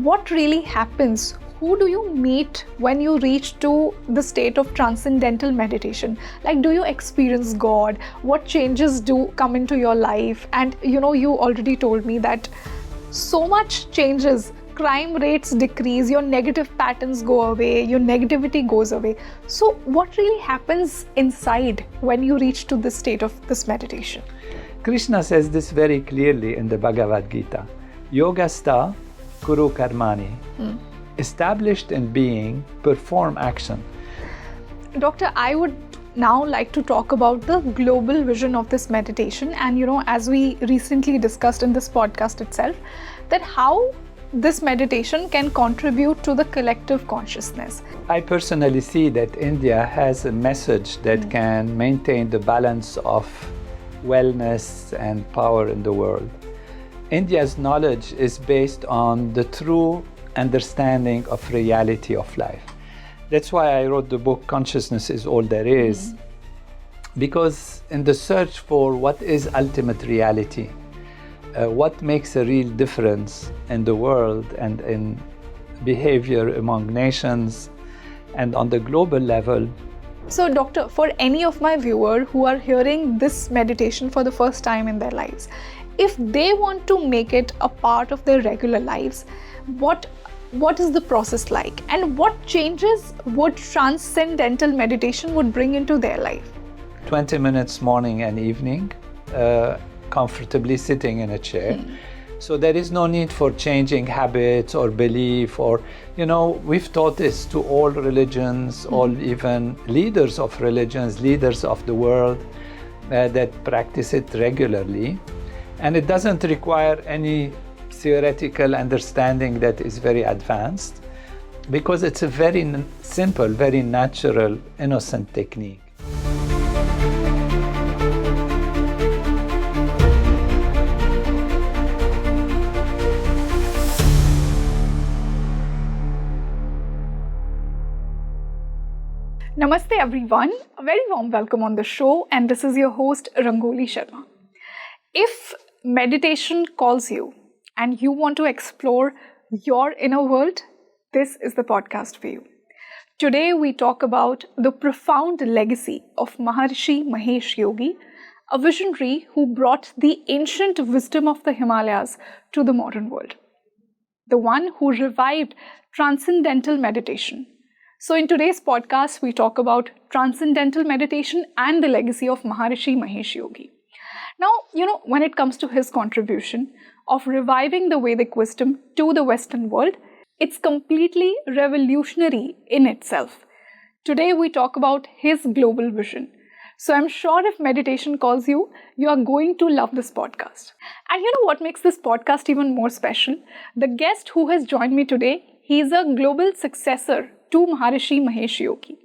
what really happens? Who do you meet when you reach to the state of transcendental meditation? Like, do you experience God? What changes do come into your life? And you already told me that so much changes. Crime rates decrease, your negative patterns go away, your negativity goes away. So what really happens inside when you reach to this state of this meditation? Krishna says this very clearly in the Bhagavad Gita. Yogastha kuru karmani. Established in being, perform action. Doctor, I would now like to talk about the global vision of this meditation. And as we recently discussed in this podcast itself, that how this meditation can contribute to the collective consciousness. I personally see that India has a message that can maintain the balance of wellness and power in the world. India's knowledge is based on the true understanding of reality of life. That's why I wrote the book Consciousness is All There Is, because in the search for what is ultimate reality, what makes a real difference in the world and in behavior among nations and on the global level. So doctor, for any of my viewers who are hearing this meditation for the first time in their lives, if they want to make it a part of their regular lives, what is the process like, and what changes would transcendental meditation would bring into their life? 20 minutes morning and evening, comfortably sitting in a chair. So there is no need for changing habits or belief, or we've taught this to all religions, all even leaders of religions, leaders of the world that practice it regularly. And it doesn't require any theoretical understanding that is very advanced, because it's a very simple, very natural, innocent technique. Namaste everyone, a very warm welcome on the show, and this is your host Rangoli Sharma. If meditation calls you and you want to explore your inner world, this is the podcast for you. Today we talk about the profound legacy of Maharishi Mahesh Yogi, a visionary who brought the ancient wisdom of the Himalayas to the modern world. The one who revived transcendental meditation. So in today's podcast, we talk about transcendental meditation and the legacy of Maharishi Mahesh Yogi. Now, when it comes to his contribution of reviving the Vedic wisdom to the Western world, it's completely revolutionary in itself. Today, we talk about his global vision. So I'm sure if meditation calls you, you are going to love this podcast. And what makes this podcast even more special? The guest who has joined me today, he is a global successor to Maharishi Mahesh Yogi.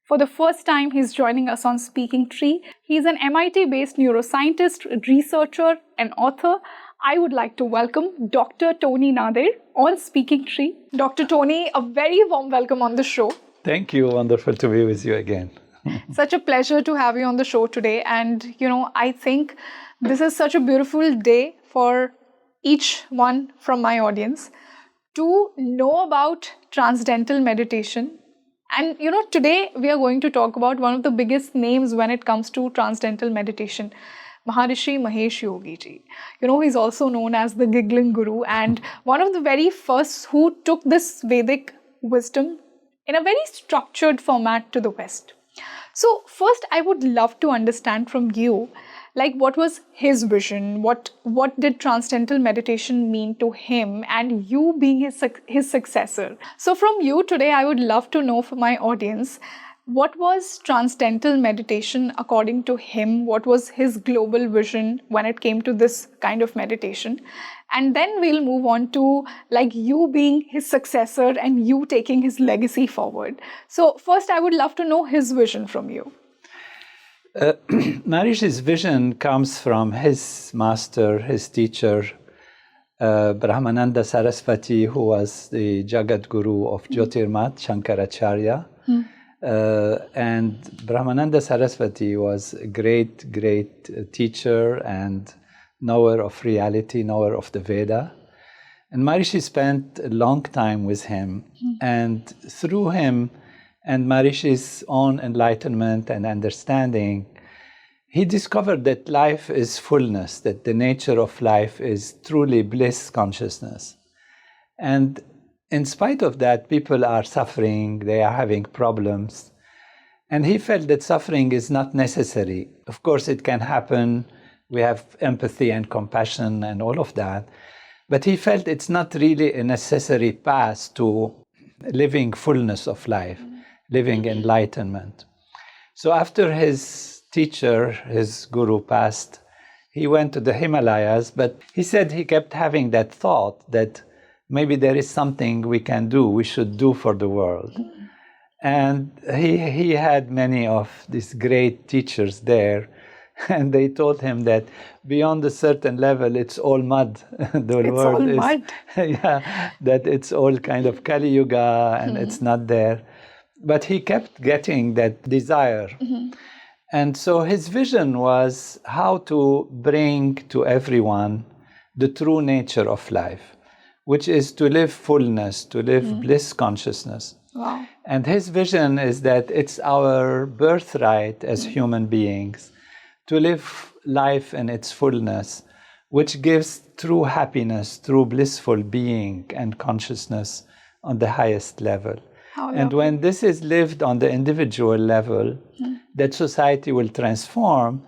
For the first time, he's joining us on Speaking Tree. He's an MIT-based neuroscientist, researcher, and author. I would like to welcome Dr. Tony Nader on Speaking Tree. Dr. Tony, a very warm welcome on the show. Thank you. Wonderful to be with you again. Such a pleasure to have you on the show today. And, I think this is such a beautiful day for each one from my audience to know about transcendental meditation. And today we are going to talk about one of the biggest names when it comes to transcendental meditation, Maharishi Mahesh Yogi ji. He's also known as the Giggling Guru, and one of the very first who took this Vedic wisdom in a very structured format to the West. So first, I would love to understand from you, what was his vision? What did transcendental meditation mean to him, and you being his successor? So from you today, I would love to know for my audience, what was transcendental meditation according to him? What was his global vision when it came to this kind of meditation? And then we'll move on to you being his successor and you taking his legacy forward. So first, I would love to know his vision from you. Maharishi's vision comes from his master, his teacher, Brahmananda Saraswati, who was the Jagat Guru of Jyotirmat, Shankaracharya. And Brahmananda Saraswati was a great, great teacher and knower of reality, knower of the Veda. And Maharishi spent a long time with him. And through him and Maharishi's own enlightenment and understanding, he discovered that life is fullness, that the nature of life is truly bliss consciousness. And in spite of that, people are suffering, they are having problems. And he felt that suffering is not necessary. Of course, it can happen. We have empathy and compassion and all of that. But he felt it's not really a necessary path to living fullness of life, living enlightenment. So after his teacher, his guru, passed, he went to the Himalayas, but he said he kept having that thought that maybe there is something we can do, we should do for the world. And he had many of these great teachers there, and they told him that beyond a certain level, it's all mud. It's all mud. Yeah, that it's all kind of Kali Yuga, and it's not there. But he kept getting that desire. And so his vision was how to bring to everyone the true nature of life, which is to live fullness, to live bliss consciousness. Wow. And his vision is that it's our birthright as human beings to live life in its fullness, which gives true happiness, true blissful being and consciousness on the highest level. And when this is lived on the individual level, that society will transform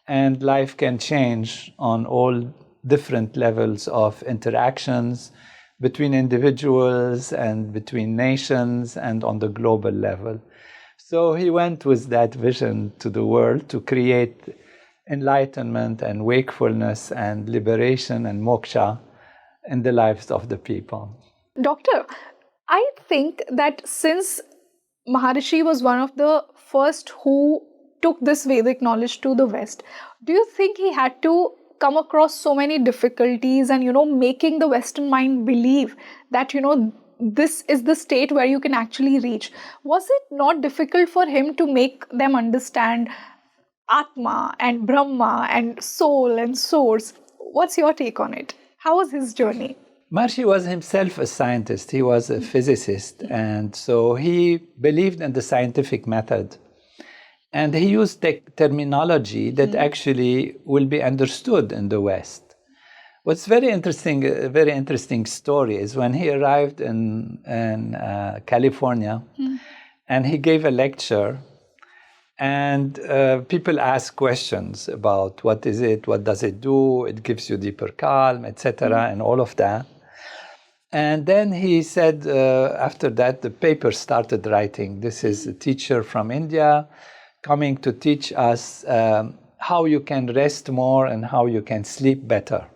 and life can change on all different levels of interactions between individuals and between nations and on the global level. So he went with that vision to the world to create enlightenment and wakefulness and liberation and moksha in the lives of the people. Doctor, I think that since Maharishi was one of the first who took this Vedic knowledge to the West, do you think he had to come across so many difficulties and, making the Western mind believe that, this is the state where you can actually reach? Was it not difficult for him to make them understand Atma and Brahma and soul and source? What's your take on it? How was his journey? Maharishi was himself a scientist. He was a physicist. And so he believed in the scientific method. And he used terminology that actually will be understood in the West. What's very interesting, a very interesting story is when he arrived in California and he gave a lecture. And people ask questions about what is it, what does it do, it gives you deeper calm, etc., and all of that. And then he said, after that, the paper started writing. This is a teacher from India coming to teach us how you can rest more and how you can sleep better.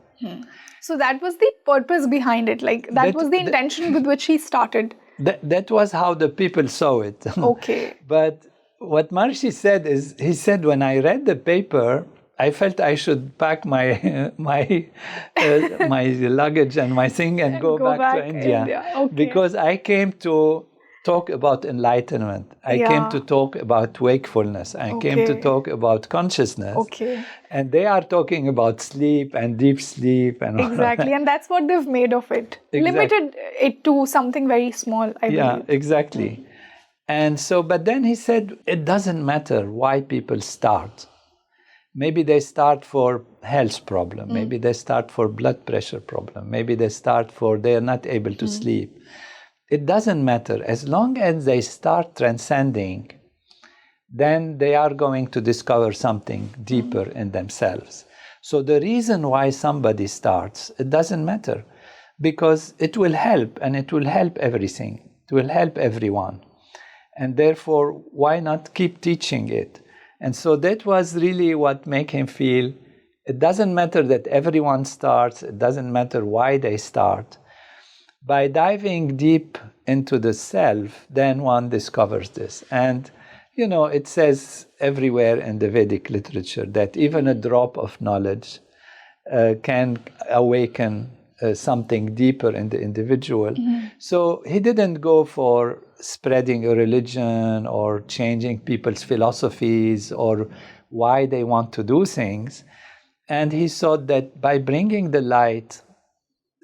So that was the purpose behind it, that was the intention with which he started. That was how the people saw it. Okay. But what Maharishi said is, he said, when I read the paper, I felt I should pack my my luggage and my thing and go back to India. Okay. Because I came to talk about enlightenment. I came to talk about wakefulness. I came to talk about consciousness. Okay. And they are talking about sleep and deep sleep and all exactly, and that's what they've made of it. Limited it to something very small, I believe. Yeah, exactly. And so, but then he said, it doesn't matter why people start. Maybe they start for health problem. Maybe they start for blood pressure problem. Maybe they start for they are not able to sleep. It doesn't matter. As long as they start transcending, then they are going to discover something deeper in themselves. So the reason why somebody starts, it doesn't matter, because it will help, and it will help everything. It will help everyone. And therefore, why not keep teaching it? And so that was really what made him feel, it doesn't matter that everyone starts, it doesn't matter why they start. By diving deep into the self, then one discovers this. And, it says everywhere in the Vedic literature that even a drop of knowledge can awaken something deeper in the individual. So he didn't go for spreading a religion or changing people's philosophies or why they want to do things. And he thought that by bringing the light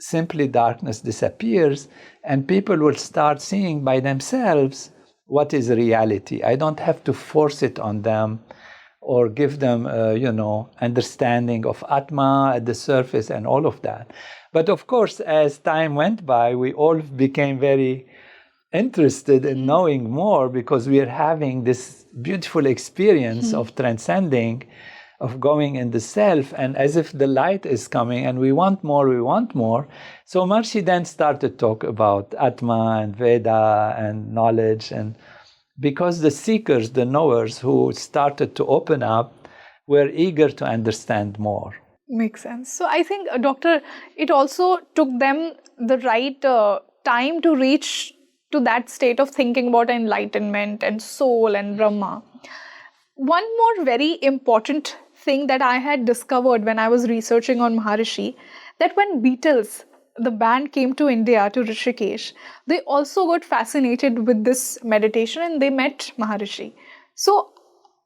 simply darkness disappears, and people will start seeing by themselves what is reality. I don't have to force it on them or give them, understanding of Atma at the surface and all of that. But of course, as time went by, we all became very interested in knowing more, because we are having this beautiful experience of transcending, of going in the self, and as if the light is coming and we want more, we want more. So Maharishi then started to talk about Atma and Veda and knowledge, and because the seekers, the knowers who started to open up, were eager to understand more. Makes sense. So I think, Doctor, it also took them the right time to reach to that state of thinking about enlightenment and soul and Brahma. One more very important thing that I had discovered when I was researching on Maharishi, that when Beatles, the band, came to India, to Rishikesh, they also got fascinated with this meditation and they met Maharishi. So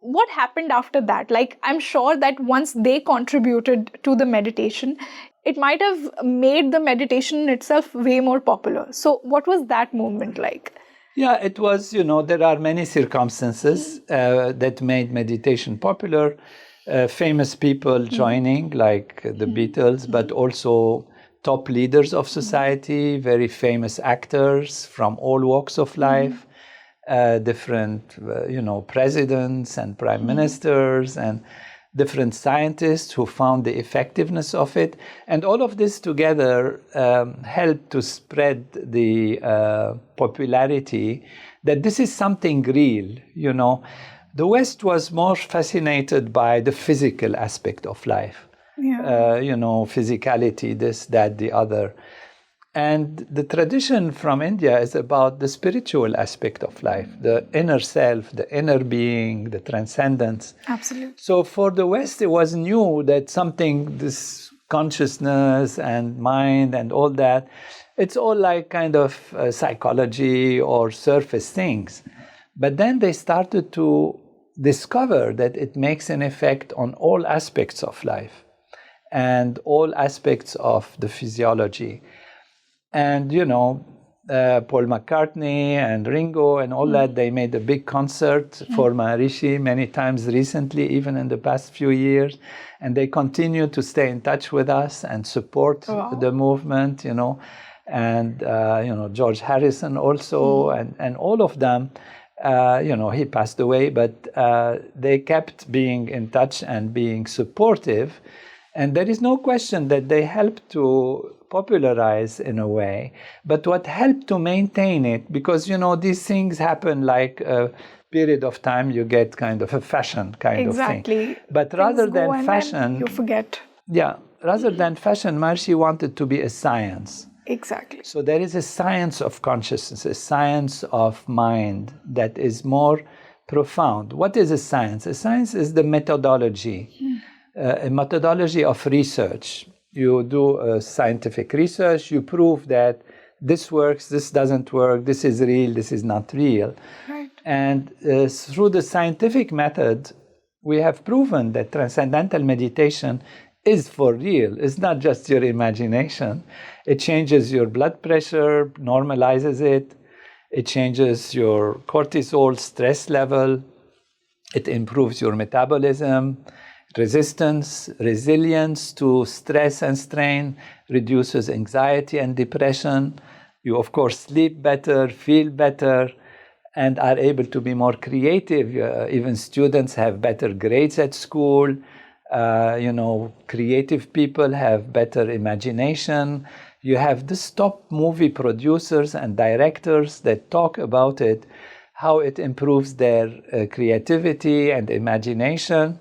what happened after that? Like, I'm sure that once they contributed to the meditation, it might have made the meditation itself way more popular. So what was that movement like? Yeah, it was, there are many circumstances that made meditation popular. Famous people joining, like the Beatles, but also top leaders of society, very famous actors from all walks of life, different, presidents and prime ministers, and different scientists who found the effectiveness of it. And all of this together helped to spread the popularity that this is something real, The West was more fascinated by the physical aspect of life, physicality, this, that, the other. And the tradition from India is about the spiritual aspect of life, the inner self, the inner being, the transcendence. Absolutely. So for the West, it was new that something, this consciousness and mind and all that, it's all like kind of psychology or surface things. But then they started to discover that it makes an effect on all aspects of life and all aspects of the physiology. And, Paul McCartney and Ringo and all that, they made a big concert for Maharishi many times recently, even in the past few years. And they continue to stay in touch with us and support the movement, And, George Harrison also, and all of them. He passed away, but they kept being in touch and being supportive. And there is no question that they helped to popularize in a way. But what helped to maintain it, because, these things happen like a period of time, you get kind of a fashion kind of thing. Exactly. But rather than fashion, you forget. Yeah, rather than fashion, Maharishi wanted to be a science. Exactly. So there is a science of consciousness, a science of mind that is more profound. What is a science? A science is the methodology, a methodology of research. You do scientific research, you prove that this works, this doesn't work, this is real, this is not real. Right. And through the scientific method, we have proven that transcendental meditation is for real. It's not just your imagination. It changes your blood pressure, normalizes it. It changes your cortisol stress level. It improves your metabolism, resistance, resilience to stress and strain, reduces anxiety and depression. You, of course, sleep better, feel better, and are able to be more creative. Even students have better grades at school. Creative people have better imagination. You have the top movie producers and directors that talk about it, how it improves their creativity and imagination.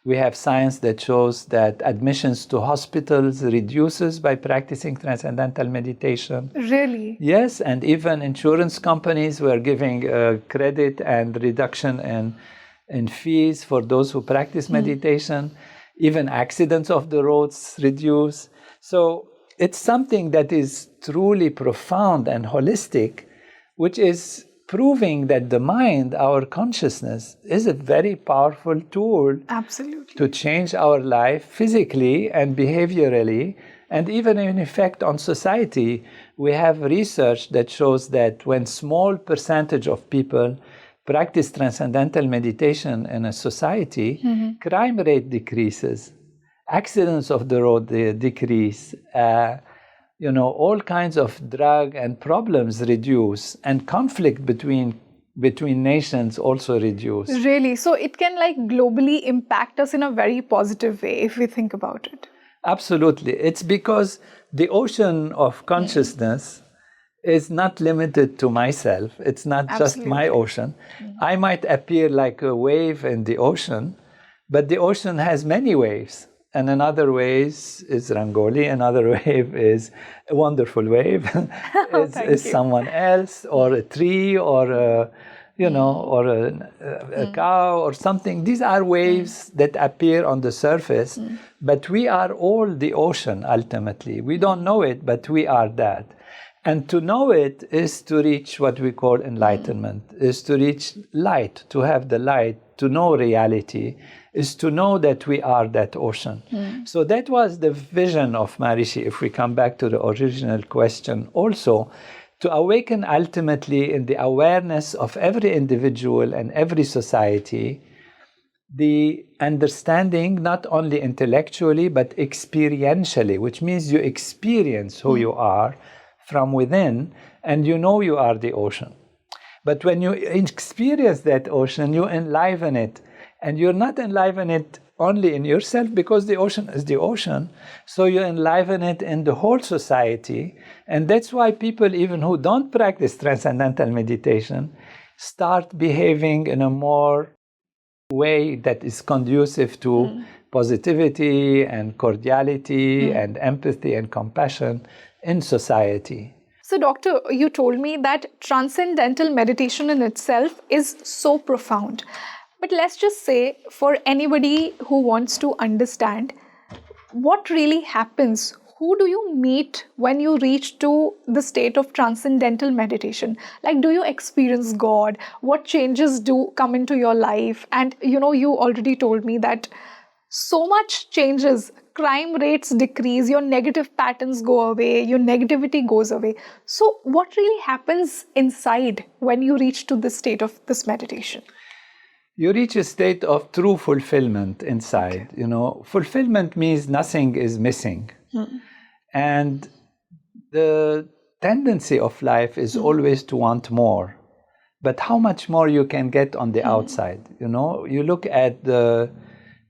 We have science that shows that admissions to hospitals reduces by practicing transcendental meditation. Really? Yes, and even insurance companies were giving credit and reduction in fees for those who practice meditation. Even accidents of the roads reduce. So it's something that is truly profound and holistic, which is proving that the mind, our consciousness, is a very powerful tool. Absolutely. To change our life physically and behaviorally, And even in effect on society, we have research that shows that when small percentage of people practice transcendental meditation in a society, crime rate decreases, accidents of the road decrease, all kinds of drug and problems reduce, and conflict between nations also reduce. Really? So it can like globally impact us in a very positive way if we think about it. Absolutely. It's because the ocean of consciousness is not limited to myself. It's not just my ocean. I might appear like a wave in the ocean, but the ocean has many waves. And another wave is Rangoli, another wave is a wonderful wave, is someone else, or a tree, or a cow or something. These are waves that appear on the surface, but we are all the ocean ultimately. We don't know it, but we are that. And to know it is to reach what we call enlightenment, is to reach light, to have the light, to know reality, is to know that we are that ocean. So that was the vision of Maharishi, if we come back to the original question also, to awaken ultimately in the awareness of every individual and every society, the understanding not only intellectually but experientially, which means you experience who you are from within, and you know you are the ocean. But when you experience that ocean, you enliven it. And you're not enliven it only in yourself, because the ocean is the ocean. So you enliven it in the whole society. And that's why people, even who don't practice transcendental meditation, start behaving in a more way that is conducive to positivity and cordiality and empathy and compassion in society. So, Doctor, you told me that transcendental meditation in itself is so profound. But let's just say, for anybody who wants to understand, what really happens? Who do you meet when you reach to the state of transcendental meditation? Like, do you experience God? What changes do come into your life? And, you already told me that so much changes. Crime rates decrease, your negative patterns go away, your negativity goes away. So what really happens inside when you reach to the state of this meditation? You reach a state of true fulfillment inside. Fulfillment means nothing is missing. And the tendency of life is always to want more. But how much more you can get on the outside? You look at the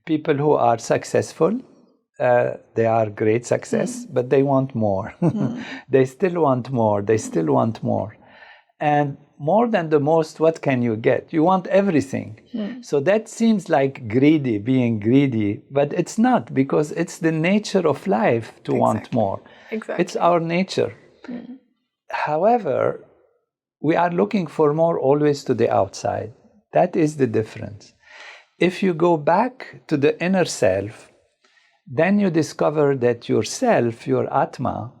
people who are successful, they are great success, but they want more. They still want more. They still want more. And more than the most, what can you get? You want everything. So that seems like being greedy, but it's not, because it's the nature of life to want more. Exactly. It's our nature. However, we are looking for more always to the outside. That is the difference. If you go back to the inner self, then you discover that yourself, your Atma,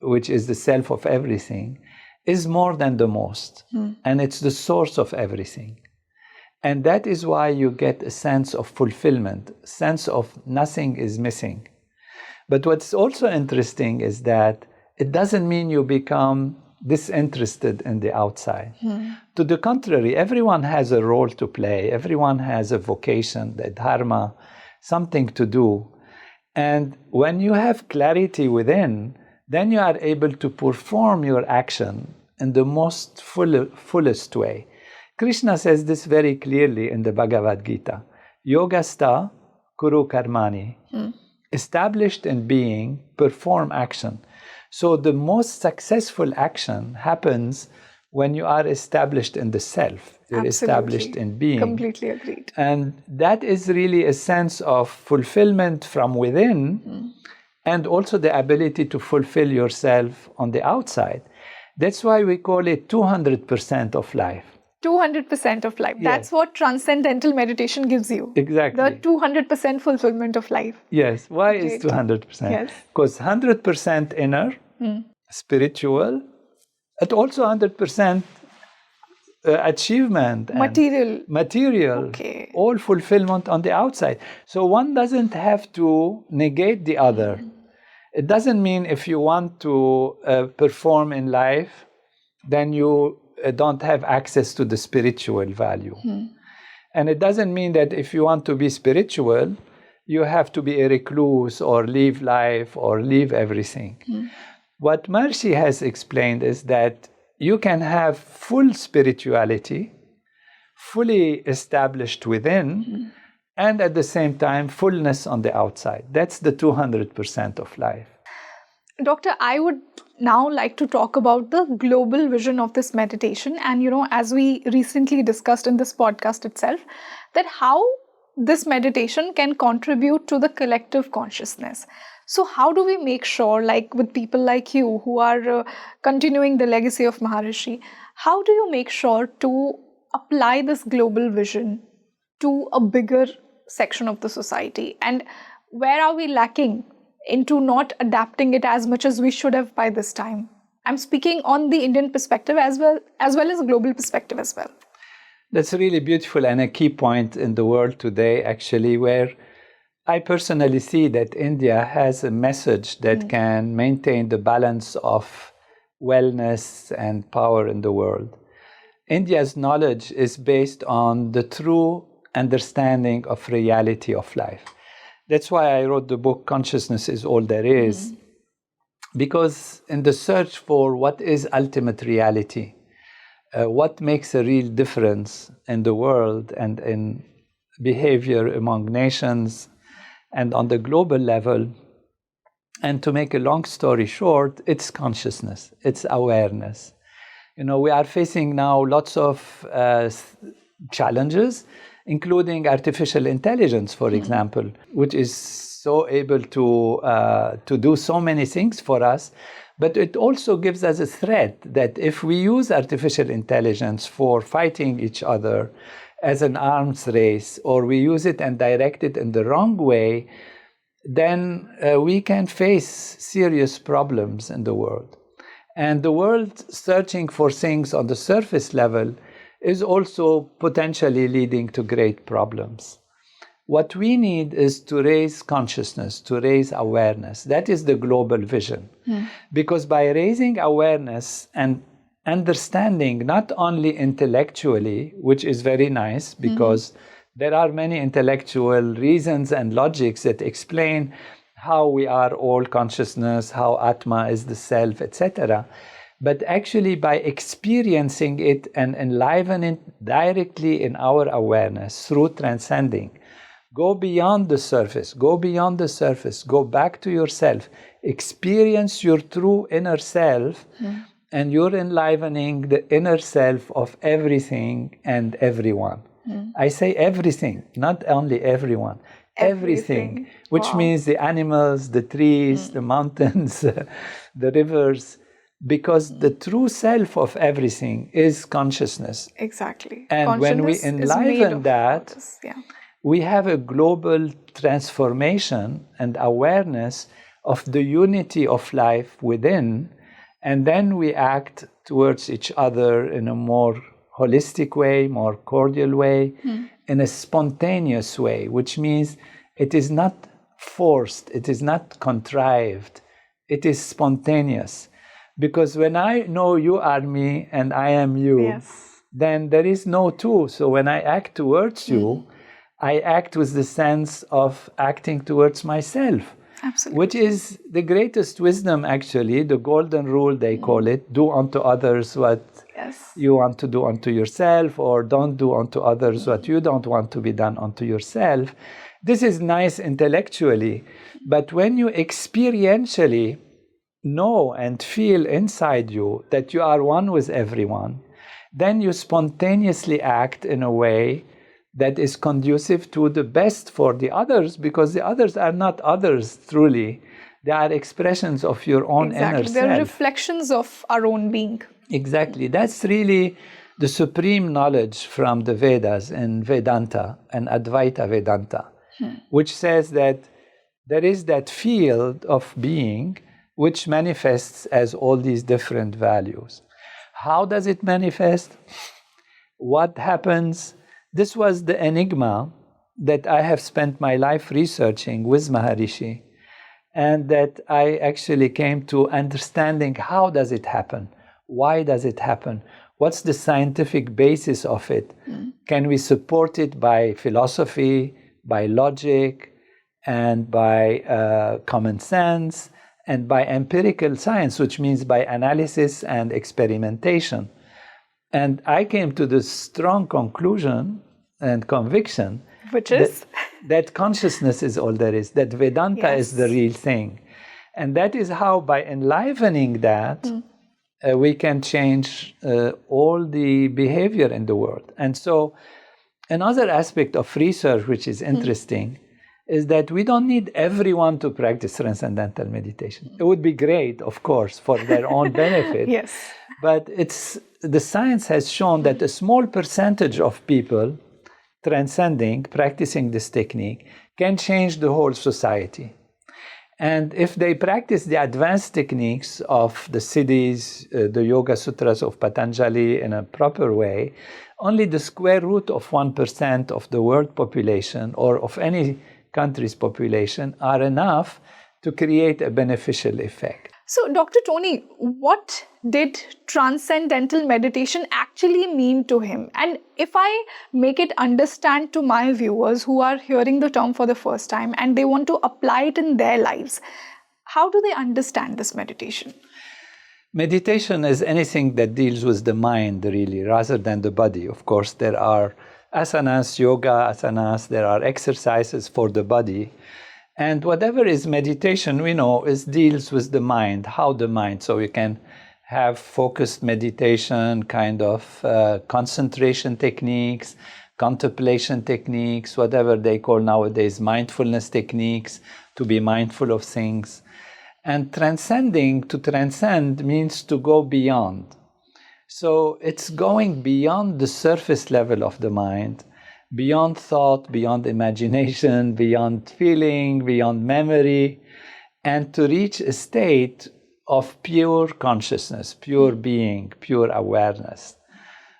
which is the self of everything, is more than the most. And it's the source of everything. And that is why you get a sense of fulfillment, sense of nothing is missing. But what's also interesting is that it doesn't mean you become disinterested in the outside. To the contrary, everyone has a role to play. Everyone has a vocation, the dharma, something to do. And when you have clarity within, then you are able to perform your action in the most fullest way. Krishna says this very clearly in the Bhagavad Gita. Yogastha kuru karmani. Established in being, perform action. So the most successful action happens when you are established in the self. You're established in being. Completely agreed. And that is really a sense of fulfillment from within, and also the ability to fulfill yourself on the outside. That's why we call it 200% of life. 200% of life. Yes. That's what transcendental meditation gives you. Exactly. The 200% fulfillment of life. Yes. Why Great. is 200%? Yes. Because 100% inner, spiritual, and also 100% achievement. And material. Okay. All fulfillment on the outside. So one doesn't have to negate the other. It doesn't mean if you want to perform in life, then you don't have access to the spiritual value. And it doesn't mean that if you want to be spiritual, you have to be a recluse or leave life or leave everything. What Maharishi has explained is that you can have full spirituality, fully established within, and at the same time, fullness on the outside. That's the 200% of life. Doctor, I would now like to talk about the global vision of this meditation. And, as we recently discussed in this podcast itself, that how this meditation can contribute to the collective consciousness. So how do we make sure, like with people like you who are continuing the legacy of Maharishi, how do you make sure to apply this global vision to a bigger section of the society? And where are we lacking into not adapting it as much as we should have by this time? I'm speaking on the Indian perspective as well as a global perspective as well. That's really beautiful and a key point in the world today, actually, where I personally see that India has a message that can maintain the balance of wellness and power in the world. India's knowledge is based on the true understanding of reality of life. That's why I wrote the book, Consciousness is All There Is, because in the search for what is ultimate reality, what makes a real difference in the world and in behavior among nations and on the global level, and to make a long story short, it's consciousness, it's awareness. We are facing now lots of challenges, including artificial intelligence, for example, which is so able to do so many things for us. But it also gives us a threat that if we use artificial intelligence for fighting each other as an arms race, or we use it and direct it in the wrong way, then we can face serious problems in the world. And the world searching for things on the surface level is also potentially leading to great problems. What we need is to raise consciousness, to raise awareness. That is the global vision. Because by raising awareness and understanding, not only intellectually, which is very nice, because there are many intellectual reasons and logics that explain how we are all consciousness, how Atma is the self, etc. But actually by experiencing it and enlivening it directly in our awareness through transcending, go beyond the surface, go back to yourself, experience your true inner self, and you're enlivening the inner self of everything and everyone. I say everything, not only everyone. Everything, which means the animals, the trees, the mountains, the rivers, because the true self of everything is consciousness. Exactly. And when we enliven that, we have a global transformation and awareness of the unity of life within, and then we act towards each other in a more holistic way, more cordial way, in a spontaneous way, which means it is not forced, it is not contrived, it is spontaneous. Because when I know you are me and I am you, then there is no two. So when I act towards you, I act with the sense of acting towards myself. Absolutely. Which is the greatest wisdom, actually, the golden rule, they call it. Do unto others what you want to do unto yourself, or don't do unto others what you don't want to be done unto yourself. This is nice intellectually, but when you experientially know and feel inside you that you are one with everyone, then you spontaneously act in a way that is conducive to the best for the others, because the others are not others truly. They are expressions of your own inner self. They're reflections of our own being. Exactly. That's really the supreme knowledge from the Vedas and Vedanta and Advaita Vedanta, which says that there is that field of being which manifests as all these different values. How does it manifest? What happens? This was the enigma that I have spent my life researching with Maharishi. and that I actually came to understanding how does it happen? Why does it happen? What's the scientific basis of it? Can we support it by philosophy, by logic, and by common sense, and by empirical science, which means by analysis and experimentation? And I came to the strong conclusion and conviction, which is that consciousness is all there is, that Vedanta is the real thing. And that is how, by enlivening that, we can change all the behavior in the world. And so another aspect of research which is interesting is that we don't need everyone to practice transcendental meditation. It would be great, of course, for their own benefit. Yes. But the science has shown that a small percentage of people practicing this technique, can change the whole society. And if they practice the advanced techniques of the Siddhis, the Yoga Sutras of Patanjali in a proper way, only the square root of 1% of the world population or of any country's population are enough to create a beneficial effect. So, Dr. Tony, what did transcendental meditation actually mean to him? And if I make it understand to my viewers who are hearing the term for the first time and they want to apply it in their lives, how do they understand this meditation? Meditation is anything that deals with the mind, really, rather than the body. Of course, there are asanas, yoga asanas, there are exercises for the body. And whatever is meditation, we know, deals with the mind, how the mind. So you can have focused meditation, kind of concentration techniques, contemplation techniques, whatever they call nowadays mindfulness techniques, to be mindful of things. And to transcend means to go beyond. So it's going beyond the surface level of the mind, beyond thought, beyond imagination, beyond feeling, beyond memory, and to reach a state of pure consciousness, pure being, pure awareness.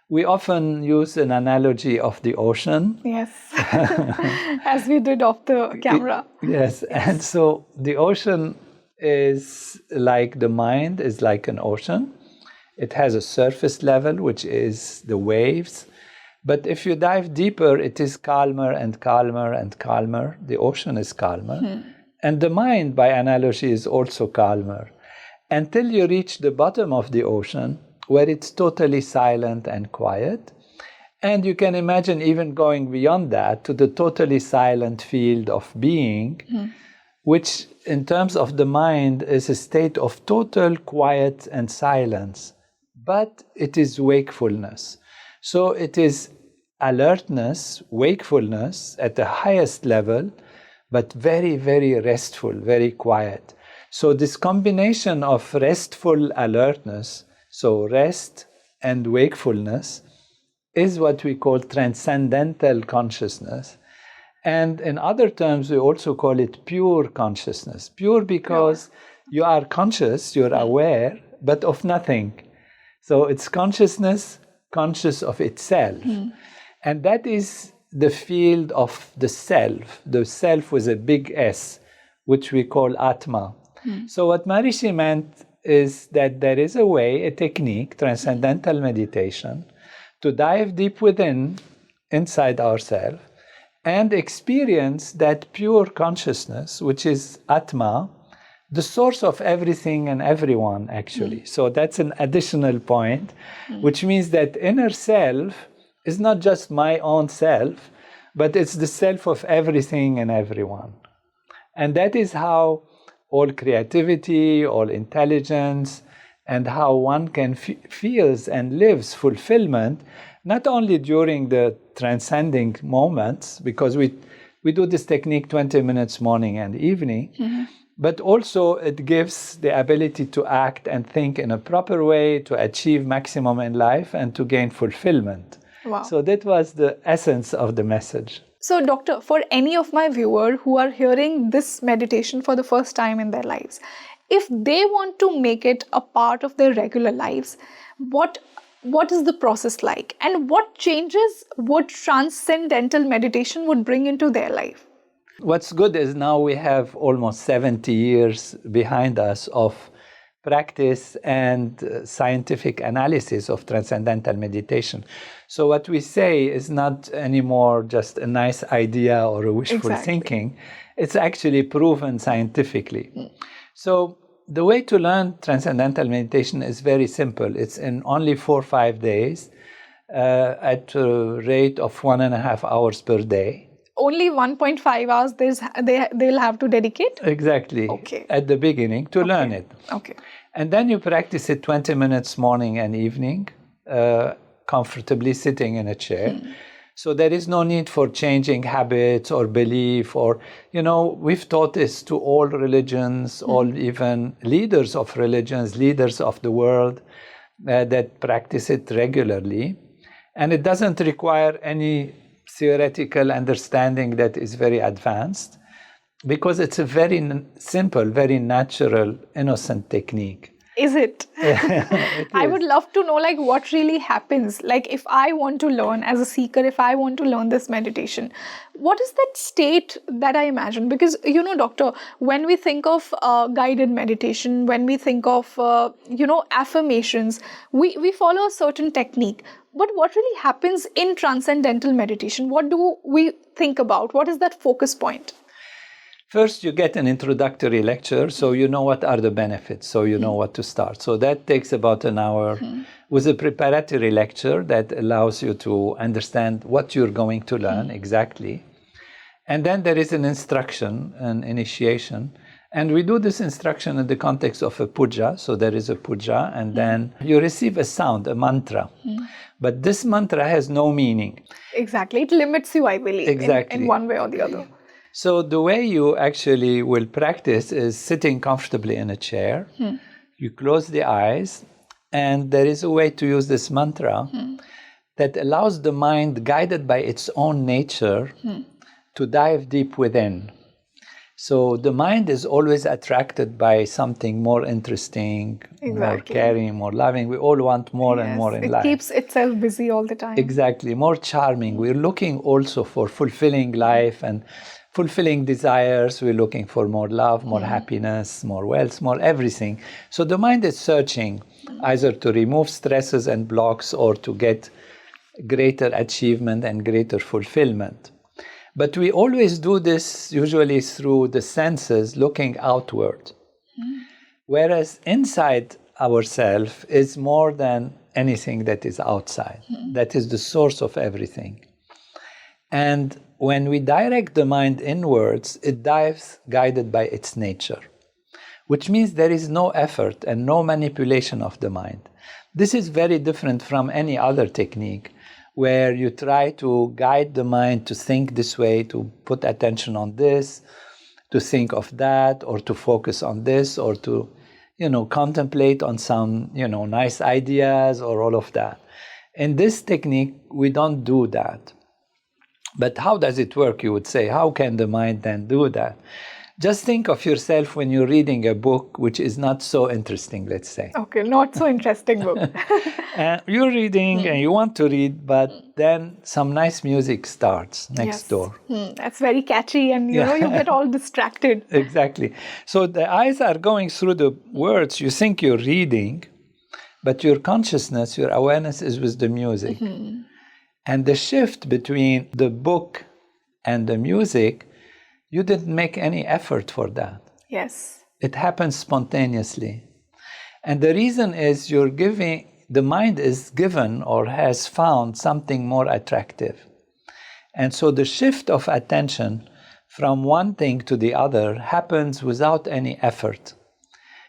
We often use an analogy of the ocean. Yes, as we did off the camera. Yes, and so the ocean is like the mind, is like an ocean. It has a surface level, which is the waves. But if you dive deeper, it is calmer and calmer and calmer. The ocean is calmer. And the mind, by analogy, is also calmer. Until you reach the bottom of the ocean, where it's totally silent and quiet. And you can imagine even going beyond that to the totally silent field of being, which in terms of the mind is a state of total quiet and silence. But it is wakefulness. So it is alertness, wakefulness at the highest level, but very, very restful, very quiet. So this combination of restful alertness, so rest and wakefulness, is what we call transcendental consciousness. And in other terms, we also call it pure consciousness. Pure because you are conscious, you're aware, but of nothing. So it's consciousness, conscious of itself. And that is the field of the self with a big S, which we call Atma. So what Maharishi meant is that there is a way, a technique, transcendental meditation, to dive deep within, inside ourselves, and experience that pure consciousness, which is Atma, the source of everything and everyone, actually. So that's an additional point, which means that inner self is not just my own self, but it's the self of everything and everyone. And that is how all creativity, all intelligence, and how one can feels and lives fulfillment, not only during the transcending moments, because we do this technique 20 minutes morning and evening, but also it gives the ability to act and think in a proper way, to achieve maximum in life and to gain fulfillment. Wow. So that was the essence of the message. So, Doctor, for any of my viewers who are hearing this meditation for the first time in their lives, if they want to make it a part of their regular lives, what is the process like? And what changes would transcendental meditation would bring into their life? What's good is now we have almost 70 years behind us of practice and scientific analysis of transcendental meditation. So what we say is not anymore just a nice idea or a wishful thinking. It's actually proven scientifically. So the way to learn transcendental meditation is very simple. It's in only 4 or 5 days at a rate of 1.5 hours per day. Only 1.5 hours they'll have to dedicate? Exactly. Okay. At the beginning to learn it. Okay. And then you practice it 20 minutes morning and evening, comfortably sitting in a chair. So there is no need for changing habits or belief or, we've taught this to all religions, all even leaders of religions, leaders of the world that practice it regularly. And it doesn't require any theoretical understanding that is very advanced, because it's a very simple, very natural, innocent technique. Is it? It I is. would love to know what really happens. If I want to learn as a seeker, if I want to learn this meditation, what is that state that I imagine? Because, doctor, when we think of guided meditation, when we think of, affirmations, we follow a certain technique. But what really happens in transcendental meditation? What do we think about? What is that focus point? First, you get an introductory lecture, so you know what are the benefits, so you know what to start. So that takes about an hour with a preparatory lecture that allows you to understand what you're going to learn exactly. And then there is an instruction, an initiation. And we do this instruction in the context of a puja. So there is a puja, and then you receive a sound, a mantra. But this mantra has no meaning. Exactly. It limits you, I believe, in one way or the other. So the way you actually will practice is sitting comfortably in a chair. You close the eyes, and there is a way to use this mantra that allows the mind, guided by its own nature, to dive deep within. So the mind is always attracted by something more interesting, more caring, more loving. We all want more and more in life. It keeps itself busy all the time. Exactly, more charming. We're looking also for fulfilling life and fulfilling desires. We're looking for more love, more happiness, more wealth, more everything. So the mind is searching either to remove stresses and blocks or to get greater achievement and greater fulfillment. But we always do this usually through the senses, looking outward. Whereas inside ourselves is more than anything that is outside. That is the source of everything. And when we direct the mind inwards, it dives guided by its nature, which means there is no effort and no manipulation of the mind. This is very different from any other technique, where you try to guide the mind to think this way, to put attention on this, to think of that, or to focus on this, or to, contemplate on some, nice ideas or all of that. In this technique, we don't do that. But how does it work, you would say? How can the mind then do that? Just think of yourself when you're reading a book which is not so interesting, let's say. Okay, not so interesting book. You're reading and you want to read, but then some nice music starts next door. That's very catchy, and you get all distracted. Exactly. So the eyes are going through the words you think you're reading, but your consciousness, your awareness is with the music. And the shift between the book and the music, you didn't make any effort for that. Yes. It happens spontaneously. And the reason is the mind is given or has found something more attractive. And so the shift of attention from one thing to the other happens without any effort.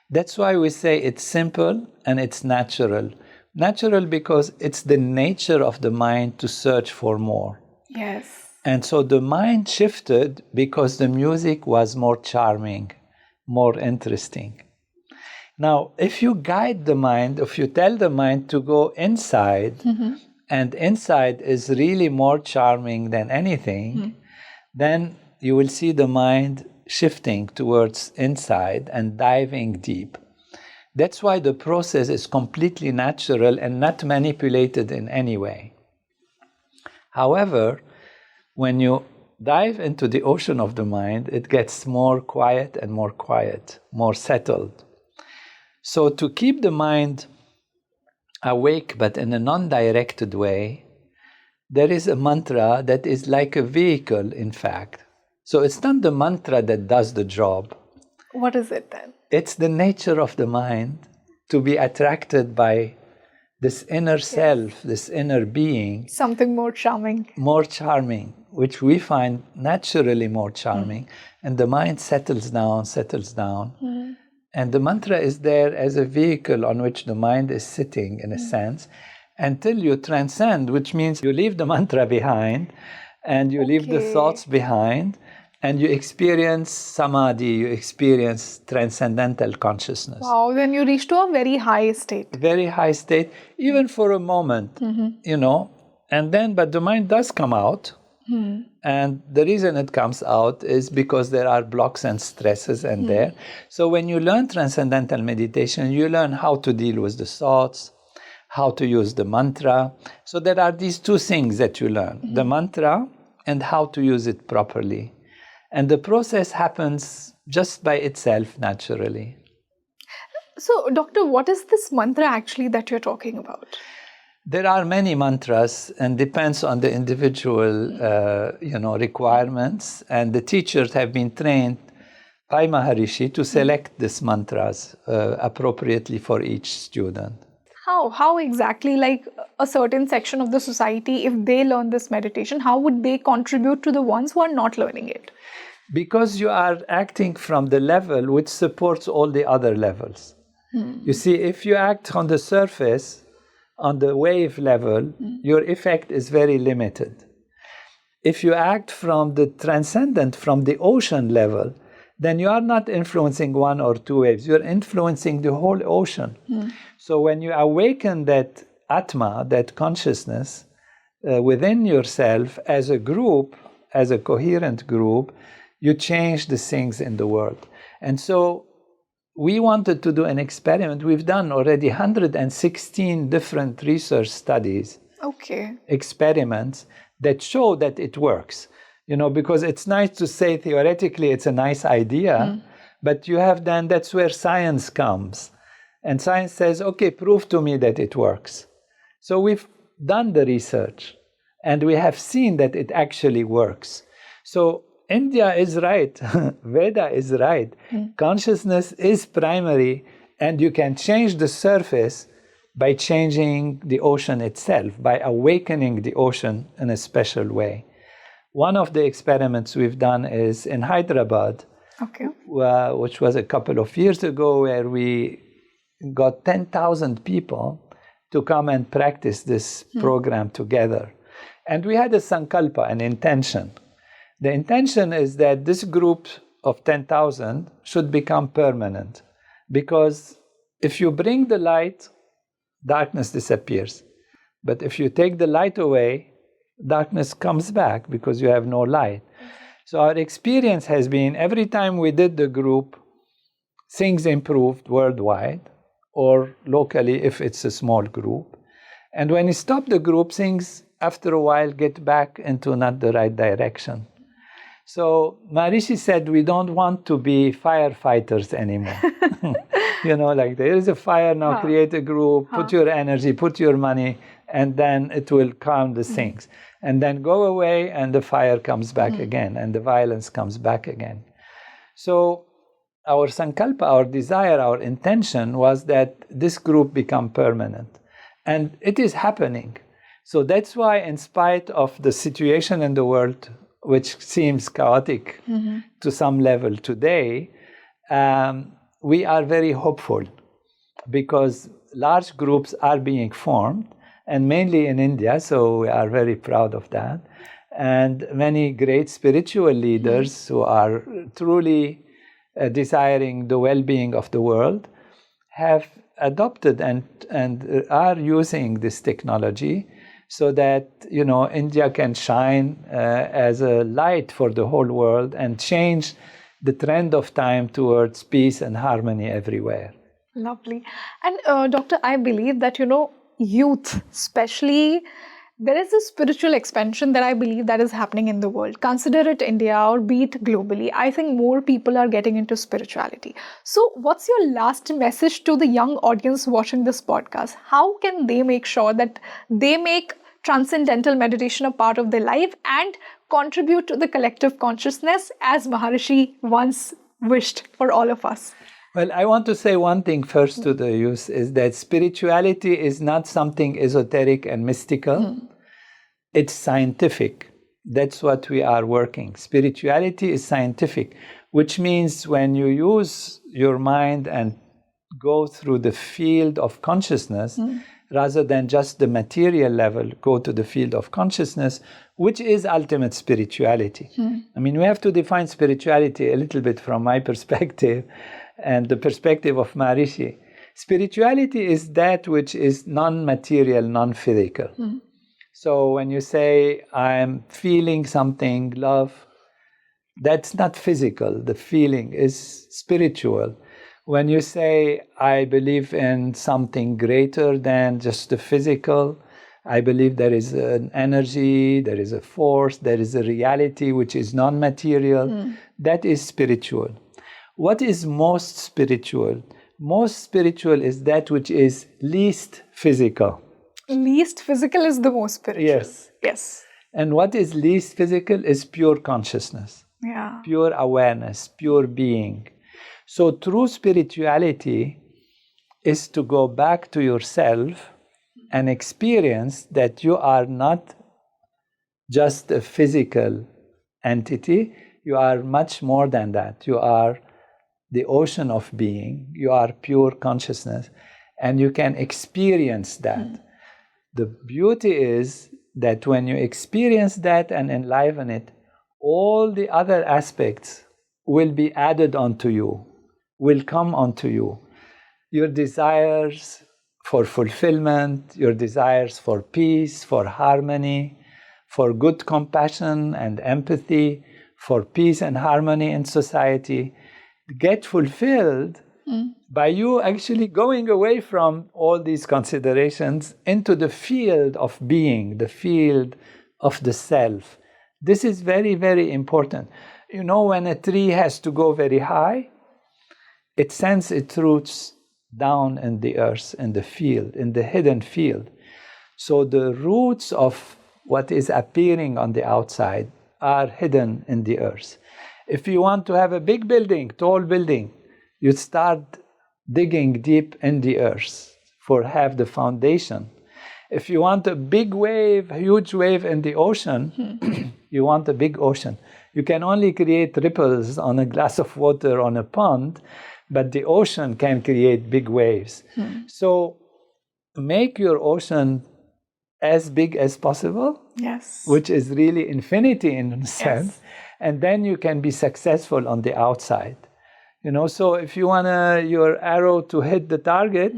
That's why we say it's simple and it's natural. Natural because it's the nature of the mind to search for more. Yes. And so the mind shifted because the music was more charming, more interesting. Now, if you guide the mind, if you tell the mind to go inside, and inside is really more charming than anything, then you will see the mind shifting towards inside and diving deep. That's why the process is completely natural and not manipulated in any way. However, when you dive into the ocean of the mind, it gets more quiet and more quiet, more settled. So to keep the mind awake but in a non-directed way, there is a mantra that is like a vehicle, in fact. So it's not the mantra that does the job. What is it then? It's the nature of the mind to be attracted by this inner self, this inner being. Something more charming. More charming, which we find naturally more charming. And the mind settles down. And the mantra is there as a vehicle on which the mind is sitting, in a sense, until you transcend, which means you leave the mantra behind and you leave the thoughts behind, and you experience samadhi, you experience transcendental consciousness. Wow, then you reach to a very high state. Very high state, even for a moment, you know. And then, but the mind does come out. And the reason it comes out is because there are blocks and stresses in there. So when you learn transcendental meditation, you learn how to deal with the thoughts, how to use the mantra. So there are these two things that you learn, the mantra and how to use it properly. And the process happens just by itself, naturally. So, Doctor, what is this mantra actually that you're talking about? There are many mantras, and depends on the individual, requirements. And the teachers have been trained by Maharishi to select these mantras appropriately for each student. How exactly, like a certain section of the society, if they learn this meditation, how would they contribute to the ones who are not learning it? Because you are acting from the level which supports all the other levels. You see, if you act on the surface, on the wave level, your effect is very limited. If you act from the transcendent, from the ocean level, then you are not influencing one or two waves, you're influencing the whole ocean. So when you awaken that Atma, that consciousness, within yourself as a group, as a coherent group, you change the things in the world. And so we wanted to do an experiment. We've done already 116 different research studies, experiments that show that it works. You know, because it's nice to say theoretically it's a nice idea, but you have then, that's where science comes. And science says, okay, prove to me that it works. So we've done the research and we have seen that it actually works. So India is right, Veda is right. Consciousness is primary, and you can change the surface by changing the ocean itself, by awakening the ocean in a special way. One of the experiments we've done is in Hyderabad, which was a couple of years ago, where we got 10,000 people to come and practice this program together. And we had a sankalpa, an intention. The intention is that this group of 10,000 should become permanent, because if you bring the light, darkness disappears. But if you take the light away, darkness comes back because you have no light. So our experience has been, every time we did the group, things improved worldwide or locally if it's a small group. And when you stop the group, things after a while get back into not the right direction. So Maharishi said, we don't want to be firefighters anymore. You know, like there is a fire now, create a group, put your energy, put your money, and then it will calm the things. And then go away and the fire comes back again and the violence comes back again. So our sankalpa, our desire, our intention was that this group become permanent. And it is happening. So that's why, in spite of the situation in the world, which seems chaotic to some level today, we are very hopeful, because large groups are being formed, and mainly in India, so we are very proud of that. And many great spiritual leaders who are truly desiring the well-being of the world have adopted and are using this technology, so that, you know, India can shine as a light for the whole world and change the trend of time towards peace and harmony everywhere. Lovely. And Doctor, I believe that, you know, youth, especially there is a spiritual expansion that I believe that is happening in the world. Consider it India or be it globally. I think more people are getting into spirituality. So what's your last message to the young audience watching this podcast? How can they make sure that they make transcendental meditation a part of their life and contribute to the collective consciousness as Maharishi once wished for all of us? Well, I want to say one thing first to the youth is that spirituality is not something esoteric and mystical. It's scientific. That's what we are working. Spirituality is scientific, which means when you use your mind and go through the field of consciousness, rather than just the material level, go to the field of consciousness, which is ultimate spirituality. I mean, we have to define spirituality a little bit from my perspective and the perspective of Maharishi. Spirituality is that which is non-material, non-physical. So when you say, I'm feeling something, love, that's not physical. The feeling is spiritual. When you say, I believe in something greater than just the physical, I believe there is an energy, there is a force, there is a reality which is non-material, that is spiritual. What is most spiritual? Most spiritual is that which is least physical. Least physical is the most spiritual. Yes. Yes. And what is least physical is pure consciousness, Yeah. pure awareness, pure being. So true spirituality is to go back to yourself and experience that you are not just a physical entity, you are much more than that. You are the ocean of being, you are pure consciousness, and you can experience that. The beauty is that when you experience that and enliven it, all the other aspects will be added onto you, will come onto you. Your desires for fulfillment, your desires for peace, for harmony, for good compassion and empathy, for peace and harmony in society, get fulfilled by you actually going away from all these considerations into the field of being, the field of the self. This is very, very important. You know, when a tree has to go very high, it sends its roots down in the earth, in the field, in the hidden field. So the roots of what is appearing on the outside are hidden in the earth. If you want to have a big building, tall building, you start digging deep in the earth for have the foundation. If you want a big wave, huge wave in the ocean, you want a big ocean. You can only create ripples on a glass of water on a pond, but the ocean can create big waves. So make your ocean as big as possible, Yes. which is really infinity in a sense, Yes. and then you can be successful on the outside. You know, so if you want your arrow to hit the target,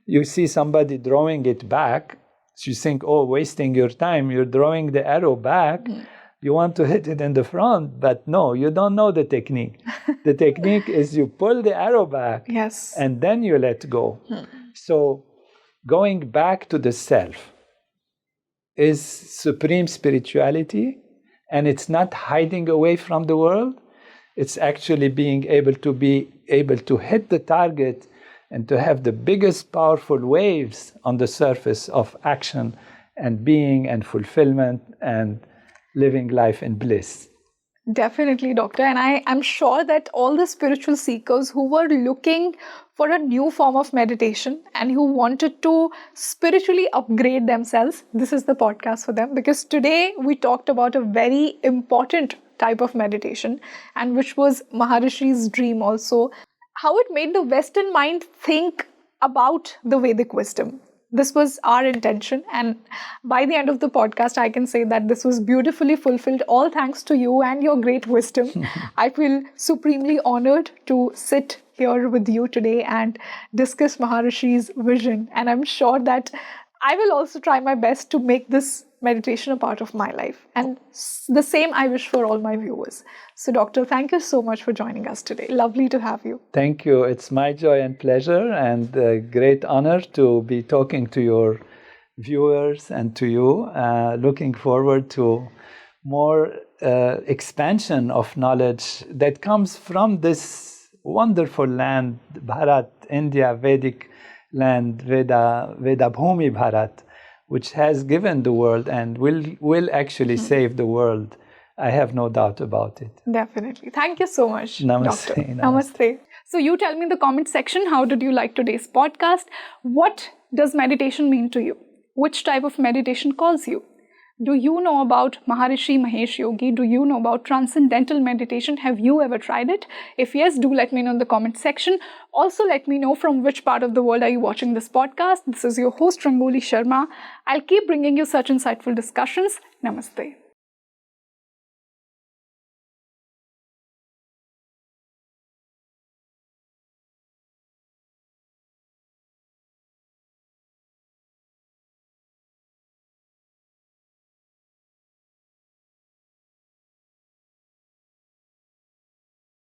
you see somebody drawing it back, so you think, oh, wasting your time, you're drawing the arrow back, you want to hit it in the front, but no, you don't know the technique. The technique is you pull the arrow back, Yes. and then you let go. So going back to the self is supreme spirituality, and it's not hiding away from the world. It's actually being able to hit the target and to have the biggest powerful waves on the surface of action and being and fulfillment and living life in bliss. Definitely, Doctor. And I'm sure that all the spiritual seekers who were looking for a new form of meditation and who wanted to spiritually upgrade themselves, this is the podcast for them. Because today we talked about a very important type of meditation, and which was Maharishi's dream also, how it made the Western mind think about the Vedic wisdom. This was our intention, and by the end of the podcast, I can say that this was beautifully fulfilled, all thanks to you and your great wisdom. I feel supremely honored to sit here with you today and discuss Maharishi's vision, and I'm sure that I will also try my best to make this meditation a part of my life, and the same I wish for all my viewers. So Doctor, thank you so much for joining us today. Lovely to have you. Thank you. It's my joy and pleasure and a great honor to be talking to your viewers and to you. Looking forward to more expansion of knowledge that comes from this wonderful land, Bharat, India, Vedic land, Veda Bhumi Bharat, which has given the world and will actually save the world. I have no doubt about it. Definitely. Thank you so much, Namaste. Doctor. Namaste. So you tell me in the comment section, how did you like today's podcast? What does meditation mean to you? Which type of meditation calls you? Do you know about Maharishi Mahesh Yogi? Do you know about Transcendental Meditation? Have you ever tried it? If yes, do let me know in the comment section. Also, let me know from which part of the world are you watching this podcast. This is your host, Rangoli Sharma. I'll keep bringing you such insightful discussions. Namaste.